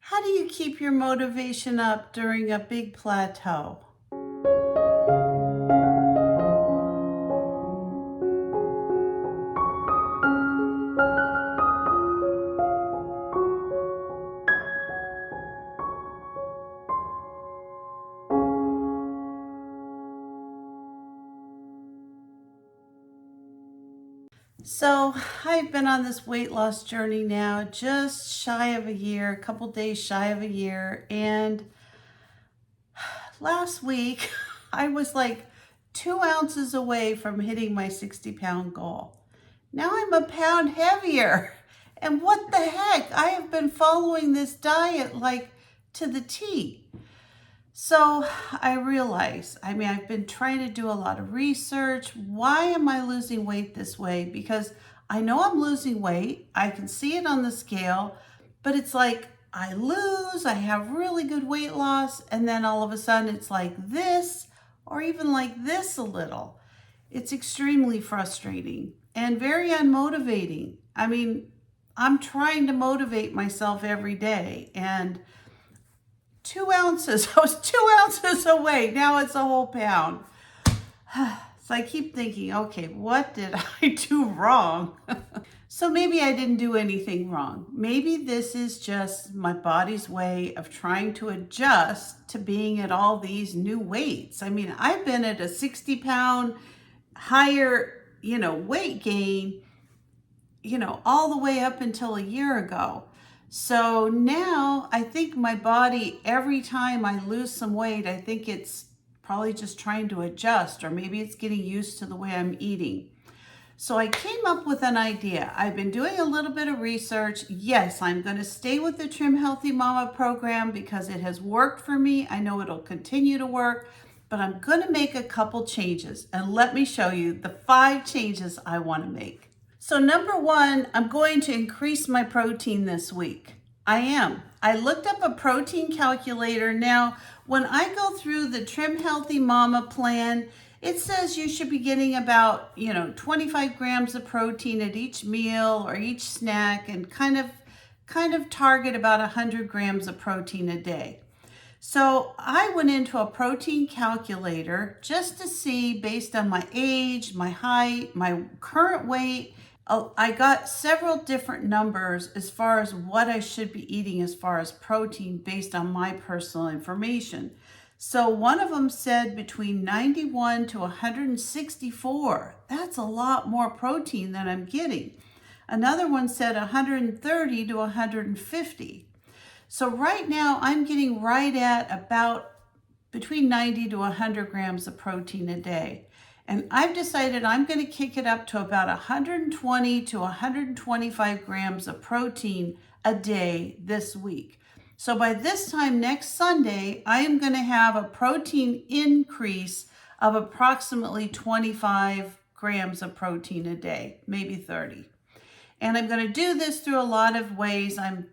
How do you keep your motivation up during a big plateau? So, I've been on this weight loss journey now just shy of a year, a couple days shy of a year. And last week, I was like 2 ounces away from hitting my 60-pound goal. Now I'm a pound heavier. And what the heck? I have been following this diet like to the T. So I realize, I've been trying to do a lot of research. Why am I losing weight this way? Because I know I'm losing weight. I can see it on the scale, but it's like I lose, I have really good weight loss, and then all of a sudden it's like this, or even like this a little. It's extremely frustrating and very unmotivating. I'm trying to motivate myself every day, and 2 ounces. I was 2 ounces away. Now it's a whole pound. So I keep thinking, okay, what did I do wrong? So maybe I didn't do anything wrong. Maybe this is just my body's way of trying to adjust to being at all these new weights. I've been at a 60-pound higher, weight gain, all the way up until a year ago. So now I think my body, every time I lose some weight, I think it's probably just trying to adjust, or maybe it's getting used to the way I'm eating. So I came up with an idea. I've been doing a little bit of research. Yes, I'm going to stay with the Trim Healthy Mama program because it has worked for me. I know it'll continue to work, but I'm going to make a couple changes. And let me show you the 5 changes I want to make. So number 1, I'm going to increase my protein this week. I am. I looked up a protein calculator. Now, when I go through the Trim Healthy Mama plan, it says you should be getting about, 25 grams of protein at each meal or each snack, and kind of target about 100 grams of protein a day. So I went into a protein calculator just to see, based on my age, my height, my current weight. I got several different numbers as far as what I should be eating as far as protein based on my personal information. So one of them said between 91 to 164. That's a lot more protein than I'm getting. Another one said 130 to 150. So right now I'm getting right at about between 90 to 100 grams of protein a day. And I've decided I'm going to kick it up to about 120 to 125 grams of protein a day this week. So by this time next Sunday, I am going to have a protein increase of approximately 25 grams of protein a day, maybe 30. And I'm going to do this through a lot of ways. I'm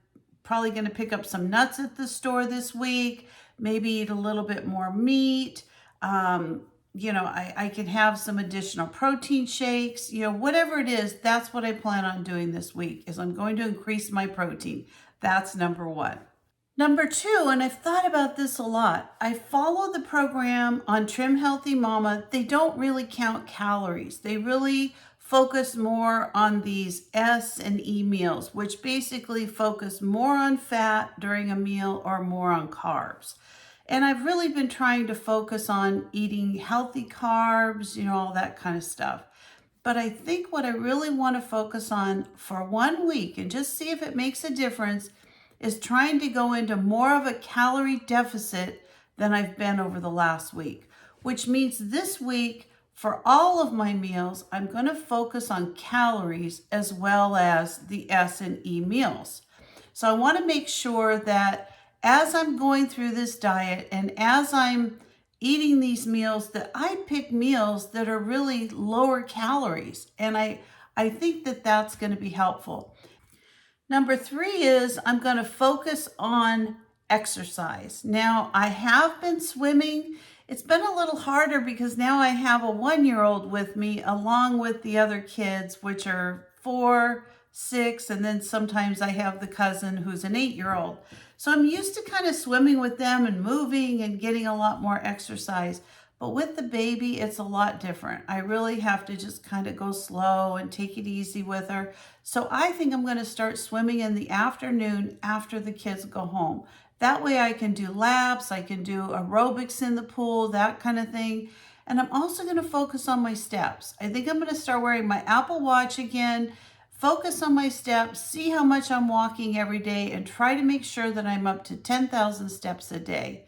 probably going to pick up some nuts at the store this week, maybe eat a little bit more meat. I can have some additional protein shakes, whatever it is. That's what I plan on doing this week, is I'm going to increase my protein. That's number 1. Number 2, and I've thought about this a lot, I follow the program on Trim Healthy Mama. They don't really count calories. They really focus more on these S and E meals, which basically focus more on fat during a meal or more on carbs. And I've really been trying to focus on eating healthy carbs, all that kind of stuff. But I think what I really want to focus on for 1 week, and just see if it makes a difference, is trying to go into more of a calorie deficit than I've been over the last week. Which means this week, for all of my meals, I'm going to focus on calories as well as the S and E meals. So I want to make sure that as I'm going through this diet and as I'm eating these meals, that I pick meals that are really lower calories. And I think that that's going to be helpful. Number 3 is I'm going to focus on exercise. Now, I have been swimming. It's been a little harder because now I have a 1-year-old with me along with the other kids, which are 4, 6, and then sometimes I have the cousin who's an 8-year-old. So I'm used to kind of swimming with them and moving and getting a lot more exercise. But with the baby, it's a lot different. I really have to just kind of go slow and take it easy with her. So I think I'm going to start swimming in the afternoon after the kids go home. That way I can do laps, I can do aerobics in the pool, that kind of thing. And I'm also going to focus on my steps. I think I'm going to start wearing my Apple Watch again, focus on my steps, see how much I'm walking every day, and try to make sure that I'm up to 10,000 steps a day.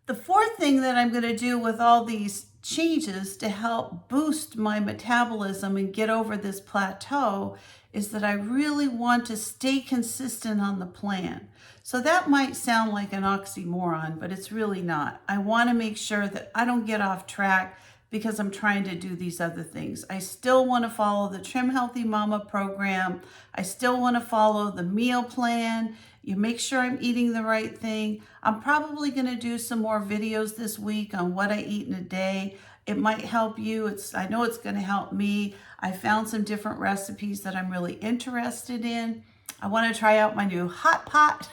The fourth thing that I'm going to do with all these changes to help boost my metabolism and get over this plateau is that I really want to stay consistent on the plan. So that might sound like an oxymoron, but it's really not. I want to make sure that I don't get off track because I'm trying to do these other things. I still want to follow the Trim Healthy Mama program. I still want to follow the meal plan. You make sure I'm eating the right thing. I'm probably going to do some more videos this week on what I eat in a day. It might help you. I know it's going to help me. I found some different recipes that I'm really interested in. I want to try out my new hot pot.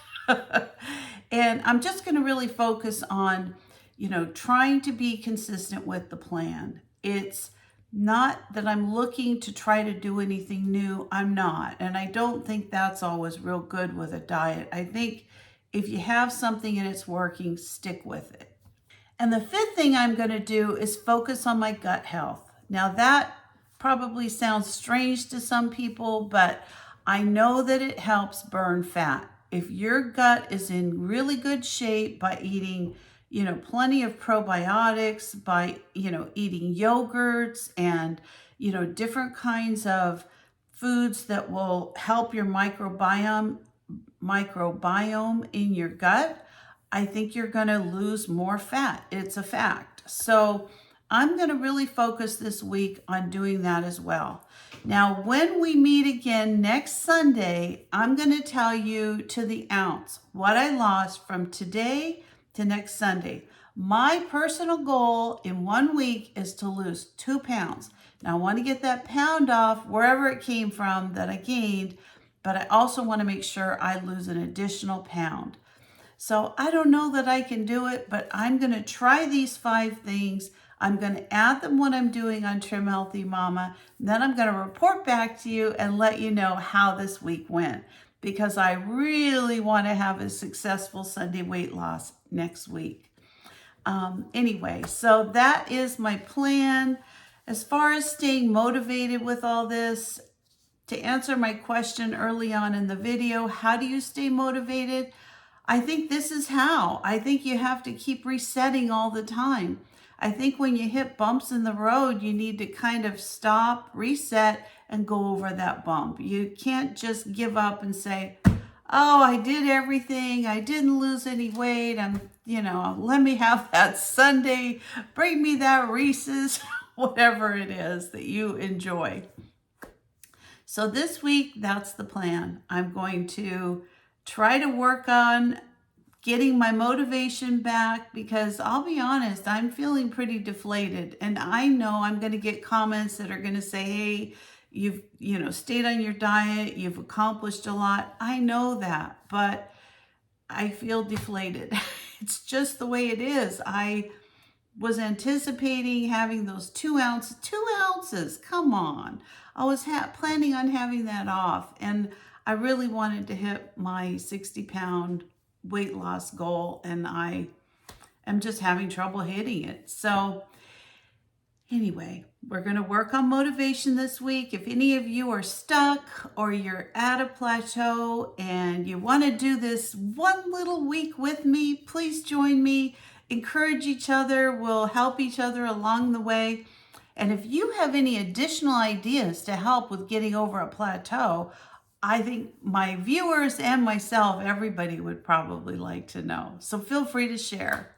And I'm just going to really focus on, trying to be consistent with the plan. It's not that I'm looking to try to do anything new. I'm not. And I don't think that's always real good with a diet. I think if you have something and it's working, stick with it. And the fifth thing I'm going to do is focus on my gut health. Now that probably sounds strange to some people, but I know that it helps burn fat. If your gut is in really good shape by eating, plenty of probiotics, by, eating yogurts and, different kinds of foods that will help your microbiome in your gut, I think you're going to lose more fat. It's a fact. So I'm going to really focus this week on doing that as well. Now, when we meet again next Sunday, I'm going to tell you to the ounce what I lost from today to next Sunday. My personal goal in 1 week is to lose 2 pounds. Now, I want to get that pound off wherever it came from that I gained, but I also want to make sure I lose an additional pound. So I don't know that I can do it, but I'm going to try these 5 things. I'm going to add them when I'm doing on Trim Healthy Mama. Then I'm going to report back to you and let you know how this week went, because I really want to have a successful Sunday weight loss next week. Anyway, so that is my plan. As far as staying motivated with all this, to answer my question early on in the video, how do you stay motivated? I think this is how. I think you have to keep resetting all the time. I think when you hit bumps in the road, you need to kind of stop, reset, and go over that bump. You can't just give up and say, oh, I did everything. I didn't lose any weight. Let me have that Sunday. Bring me that Reese's, whatever it is that you enjoy. So this week, that's the plan. I'm going to try to work on getting my motivation back, because I'll be honest, I'm feeling pretty deflated. And I know I'm going to get comments that are going to say, hey, you've, stayed on your diet, you've accomplished a lot. I know that, but I feel deflated. It's just the way it is. I was anticipating having those 2 ounces. 2 ounces, come on. I was planning on having that off, and I really wanted to hit my 60-pound weight loss goal, and I am just having trouble hitting it. So anyway, we're going to work on motivation this week. If any of you are stuck or you're at a plateau and you want to do this one little week with me, please join me. Encourage each other. We'll help each other along the way. And if you have any additional ideas to help with getting over a plateau, I think my viewers and myself, everybody would probably like to know. So feel free to share.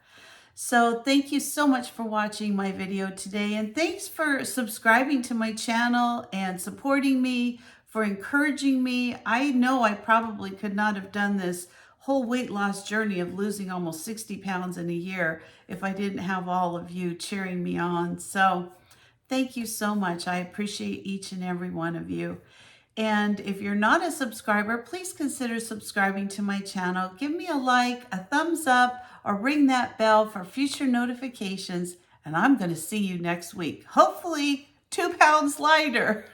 So thank you so much for watching my video today. And thanks for subscribing to my channel and supporting me, for encouraging me. I know I probably could not have done this whole weight loss journey of losing almost 60 pounds in a year if I didn't have all of you cheering me on. So thank you so much. I appreciate each and every one of you. And if you're not a subscriber, please consider subscribing to my channel. Give me a like, a thumbs up, or ring that bell for future notifications. And I'm going to see you next week. Hopefully 2 pounds lighter.